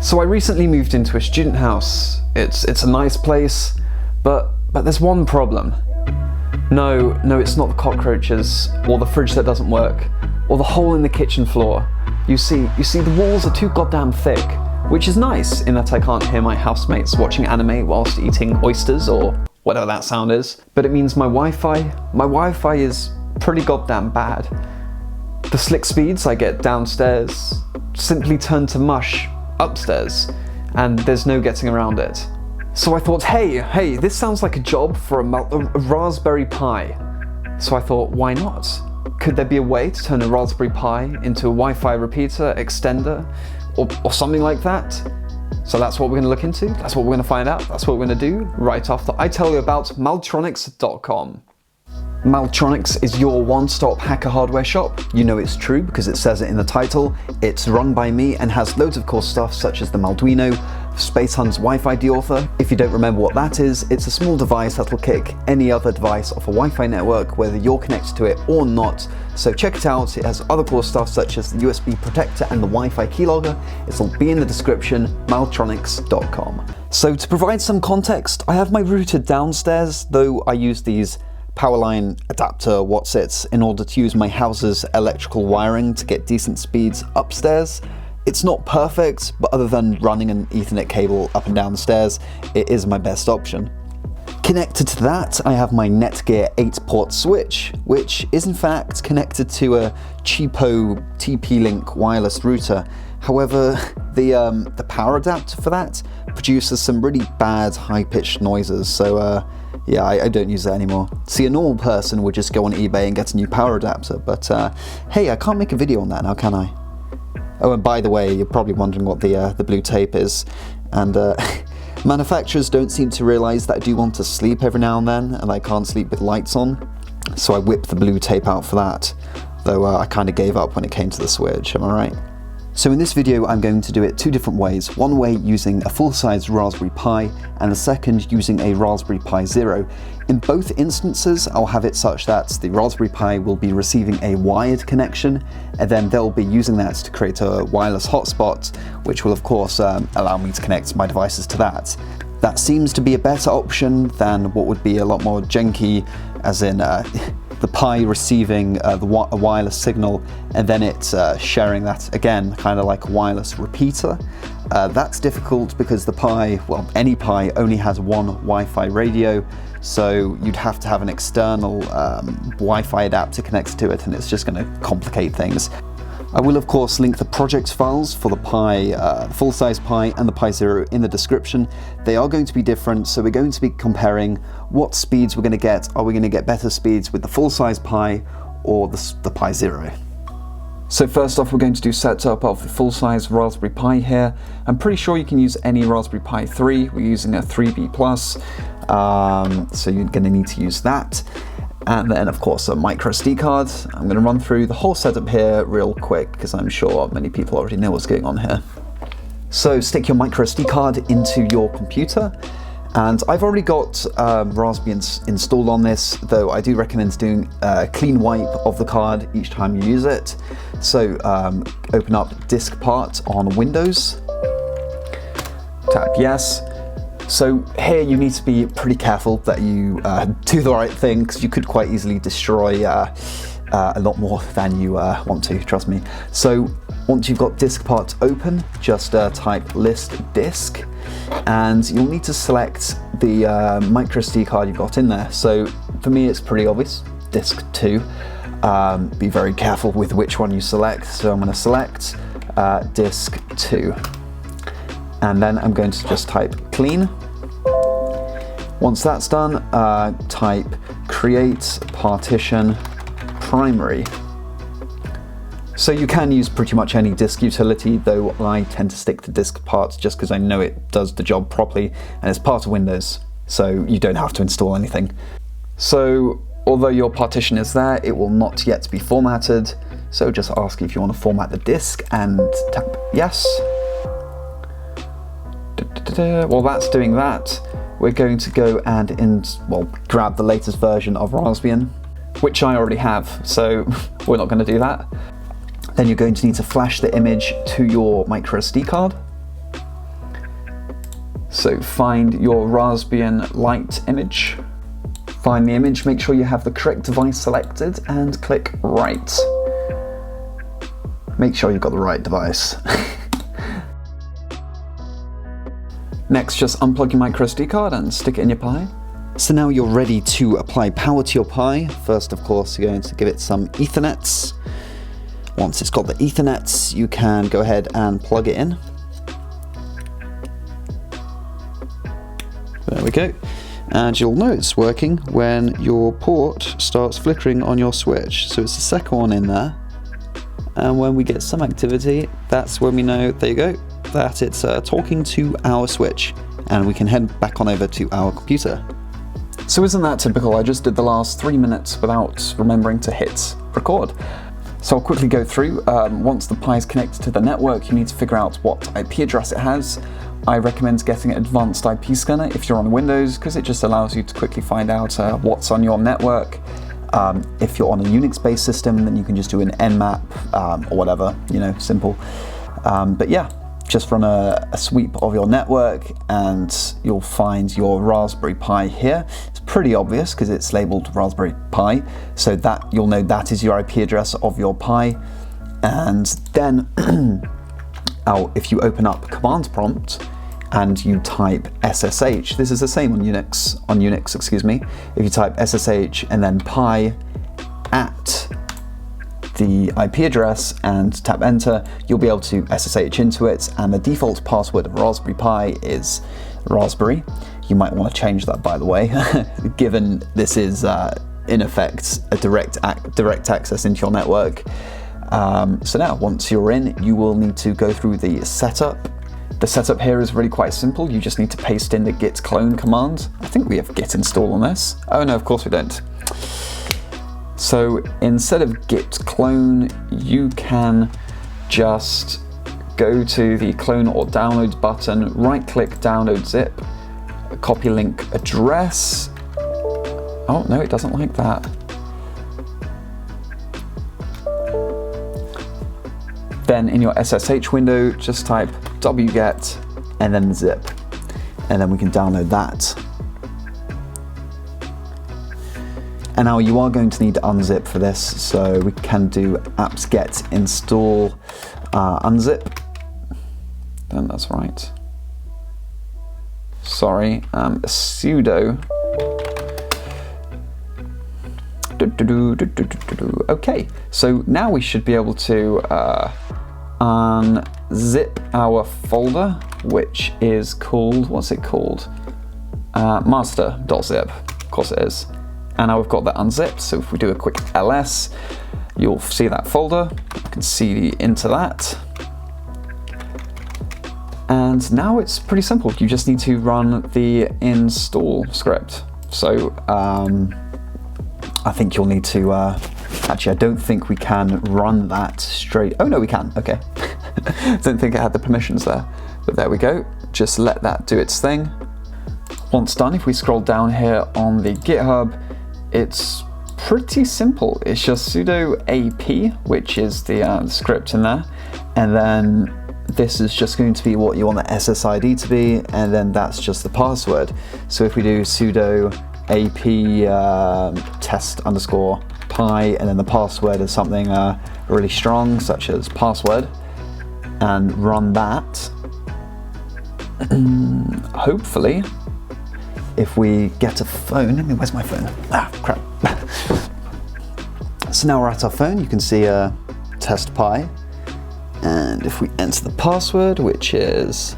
So I recently moved into a student house. It's a nice place, but there's one problem. No, it's not the cockroaches, or the fridge that doesn't work, or the hole in the kitchen floor. You see, the walls are too goddamn thick, which is nice in that I can't hear my housemates watching anime whilst eating oysters or whatever that sound is. But it means my Wi-Fi is pretty goddamn bad. The slick speeds I get downstairs simply turn to mush upstairs, and there's no getting around it. So I thought, hey, this sounds like a job for a Raspberry Pi. So I thought, why not? Could there be a way to turn a Raspberry Pi into a Wi-Fi repeater, extender, or something like that? So that's what we're going to look into, that's what we're going to find out, that's what we're going to do right after I tell you about Maltronics.com. Maltronics is your one-stop hacker hardware shop. You know it's true because it says it in the title. It's run by me and has loads of cool stuff such as the Malduino, Spacehun's Wi-Fi deauthor. If you don't remember what that is, it's a small device that'll kick any other device off a Wi-Fi network, whether you're connected to it or not. So check it out. It has other cool stuff such as the USB protector and the Wi-Fi keylogger. It'll be in the description, maltronics.com. So to provide some context, I have my router downstairs, though I use these powerline adapter whatsits in order to use my house's electrical wiring to get decent speeds upstairs. It's not perfect, but other than running an Ethernet cable up and down the stairs, it is my best option. Connected to that, I have my Netgear 8-port switch, which is in fact connected to a cheapo TP-Link wireless router. However, the power adapter for that produces some really bad high-pitched noises, so yeah, I don't use that anymore. See, a normal person would just go on eBay and get a new power adapter, but hey, I can't make a video on that now, can I? Oh, and by the way, you're probably wondering what the blue tape is, and manufacturers don't seem to realise that I do want to sleep every now and then, and I can't sleep with lights on, so I whipped the blue tape out for that, though I kind of gave up when it came to the switch, am I right? So in this video I'm going to do it two different ways, one way using a full-size Raspberry Pi and the second using a Raspberry Pi Zero. In both instances I'll have it such that the Raspberry Pi will be receiving a wired connection and then they'll be using that to create a wireless hotspot, which will of course allow me to connect my devices to that. That seems to be a better option than what would be a lot more janky, as in the Pi receiving a wireless signal and then it's sharing that again, kind of like a wireless repeater. That's difficult because the Pi, well, any Pi only has one Wi-Fi radio, so you'd have to have an external Wi-Fi adapter connected to it, and it's just going to complicate things. I will of course link the project files for the Pi, full-size Pi and the Pi Zero in the description. They are going to be different, so we're going to be comparing what speeds we're going to get. Are we going to get better speeds with the full-size Pi or the Pi Zero? So first off, we're going to do setup of the full-size Raspberry Pi here. I'm pretty sure you can use any Raspberry Pi 3. We're using a 3B+, so you're going to need to use that. And then of course a micro SD card. I'm going to run through the whole setup here real quick because I'm sure many people already know what's going on here. So stick your micro SD card into your computer, and I've already got Raspbian installed on this, though I do recommend doing a clean wipe of the card each time you use it. So open up disk part on Windows, tap yes. So here you need to be pretty careful that you do the right thing, because you could quite easily destroy a lot more than you want to, trust me. So once you've got disk parts open, just type list disk, and you'll need to select the micro SD card you've got in there. So for me it's pretty obvious, disk 2. Be very careful with which one you select, so I'm going to select disk 2. And then I'm going to just type clean. Once that's done, type create partition primary. So you can use pretty much any disk utility, though I tend to stick to disk parts just because I know it does the job properly and it's part of Windows, so you don't have to install anything. So although your partition is there, it will not yet be formatted, so just ask if you want to format the disk and tap yes. While that's doing that, we're going to go and grab the latest version of Raspbian, which I already have, so we're not going to do that. Then you're going to need to flash the image to your micro SD card. So find your Raspbian Lite image. Find the image, make sure you have the correct device selected, and click Write. Make sure you've got the right device. Next, just unplug your microSD card and stick it in your Pi. So now you're ready to apply power to your Pi. First, of course, you're going to give it some Ethernets. Once it's got the Ethernets, you can go ahead and plug it in. There we go. And you'll know it's working when your port starts flickering on your switch. So it's the second one in there. And when we get some activity, that's when we know, there you go, that it's talking to our switch. And we can head back on over to our computer. So isn't that typical? I just did the last 3 minutes without remembering to hit record. So I'll quickly go through. Once the Pi is connected to the network, you need to figure out what IP address it has. I recommend getting an advanced IP scanner if you're on Windows, because it just allows you to quickly find out what's on your network. If you're on a Unix-based system, then you can just do an nmap or whatever, you know, simple. But yeah, just run a sweep of your network and you'll find your Raspberry Pi here. It's pretty obvious because it's labeled Raspberry Pi, so that you'll know that is your IP address of your Pi. And then if you open up command prompt and you type SSH, this is the same on Unix, excuse me. If you type SSH and then Pi at the IP address and tap enter, you'll be able to SSH into it, and the default password of Raspberry Pi is Raspberry. You might want to change that, by the way, given this is in effect a direct access into your network. So now, once you're in, you will need to go through the setup. The setup here is really quite simple. You just need to paste in the git clone command. I think we have git install on this. Oh no, of course we don't. So instead of git clone, you can just go to the clone or download button, right click download zip, copy link address. Oh no, it doesn't like that. Then in your SSH window, just type wget and then zip, and then we can download that. And now you are going to need to unzip for this, so we can do apt-get install unzip. Then that's right. Sorry, sudo. Okay, so now we should be able to unzip our folder, which is called, what's it called? Master.zip, of course it is. And now we've got that unzipped, so if we do a quick ls, you'll see that folder. You can see into that. And now it's pretty simple. You just need to run the install script. So I think you'll need to, actually I don't think we can run that straight. Oh no, we can, okay. Don't think it had the permissions there, but there we go. Just let that do its thing. Once done, if we scroll down here on the GitHub, it's pretty simple. It's just sudo ap, which is the script in there, and then this is just going to be what you want the SSID to be, and then that's just the password. So if we do sudo ap test_pi, and then the password is something really strong, such as password, and run that, hopefully, if we get a phone, where's my phone? Ah, crap. So now we're at our phone, you can see test pi, and if we enter the password, which is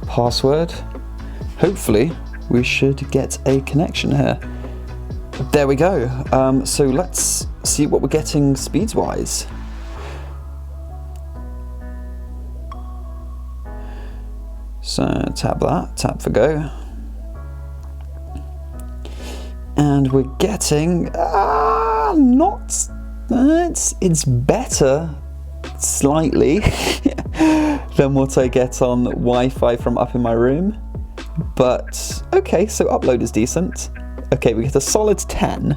password, hopefully we should get a connection here. There we go. So let's see what we're getting speeds-wise. So tap that, tap for go. And we're getting, it's better, slightly, than what I get on Wi-Fi from up in my room. But, okay, so upload is decent. Okay, we get a solid 10.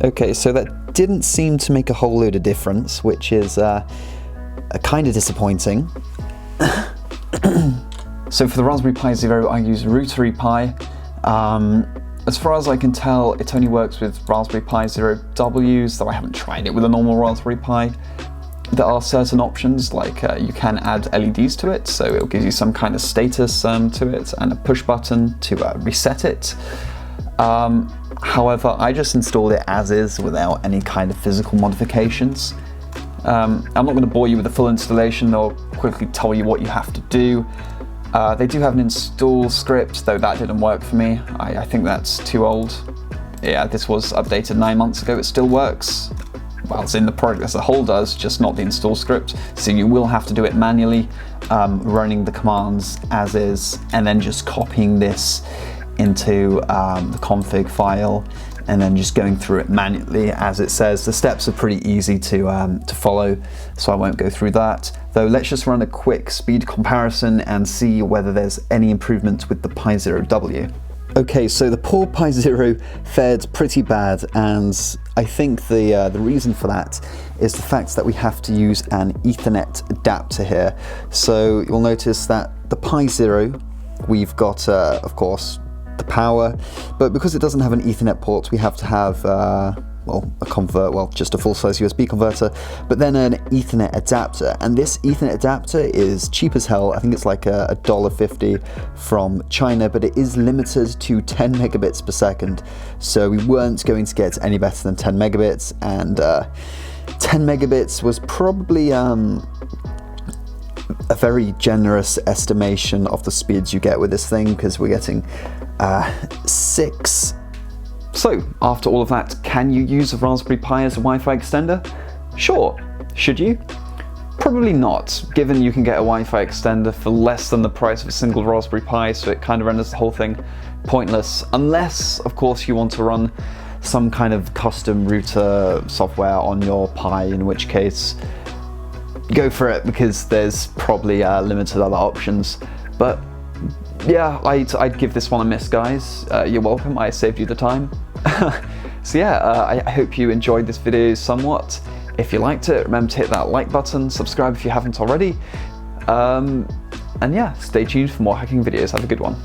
Okay, so that didn't seem to make a whole load of difference, which is kind of disappointing. So for the Raspberry Pi Zero, I use Routerypi. As far as I can tell, it only works with Raspberry Pi Zero Ws, though I haven't tried it with a normal Raspberry Pi. There are certain options, like you can add LEDs to it, so it'll give you some kind of status to it, and a push button to reset it. However, I just installed it as is without any kind of physical modifications. I'm not going to bore you with the full installation or quickly tell you what you have to do. They do have an install script, though that didn't work for me. I think that's too old. Yeah, this was updated 9 months ago, it still works. Well, it's in the product as a whole does, just not the install script. So you will have to do it manually, running the commands as is, and then just copying this into the config file, and then just going through it manually as it says. The steps are pretty easy to follow, so I won't go through that. Though let's just run a quick speed comparison and see whether there's any improvements with the Pi Zero W. Okay, so the poor Pi Zero fared pretty bad, and I think the reason for that is the fact that we have to use an Ethernet adapter here. So you'll notice that the Pi Zero, we've got, of course, the power, but because it doesn't have an Ethernet port, we have to have just a full-size USB converter, but then an Ethernet adapter. And this Ethernet adapter is cheap as hell. I think it's like $1.50 from China, but it is limited to 10 megabits per second. So we weren't going to get any better than 10 megabits, and 10 megabits was probably a very generous estimation of the speeds you get with this thing, because we're getting 6. So, after all of that, can you use a Raspberry Pi as a Wi-Fi extender? Sure. Should you? Probably not, given you can get a Wi-Fi extender for less than the price of a single Raspberry Pi, so it kind of renders the whole thing pointless, unless, of course, you want to run some kind of custom router software on your Pi, in which case, go for it, because there's probably limited other options. But yeah, I'd give this one a miss, guys. You're welcome, I saved you the time. So yeah, I hope you enjoyed this video somewhat. If you liked it, remember to hit that like button, subscribe if you haven't already. And yeah, stay tuned for more hacking videos. Have a good one.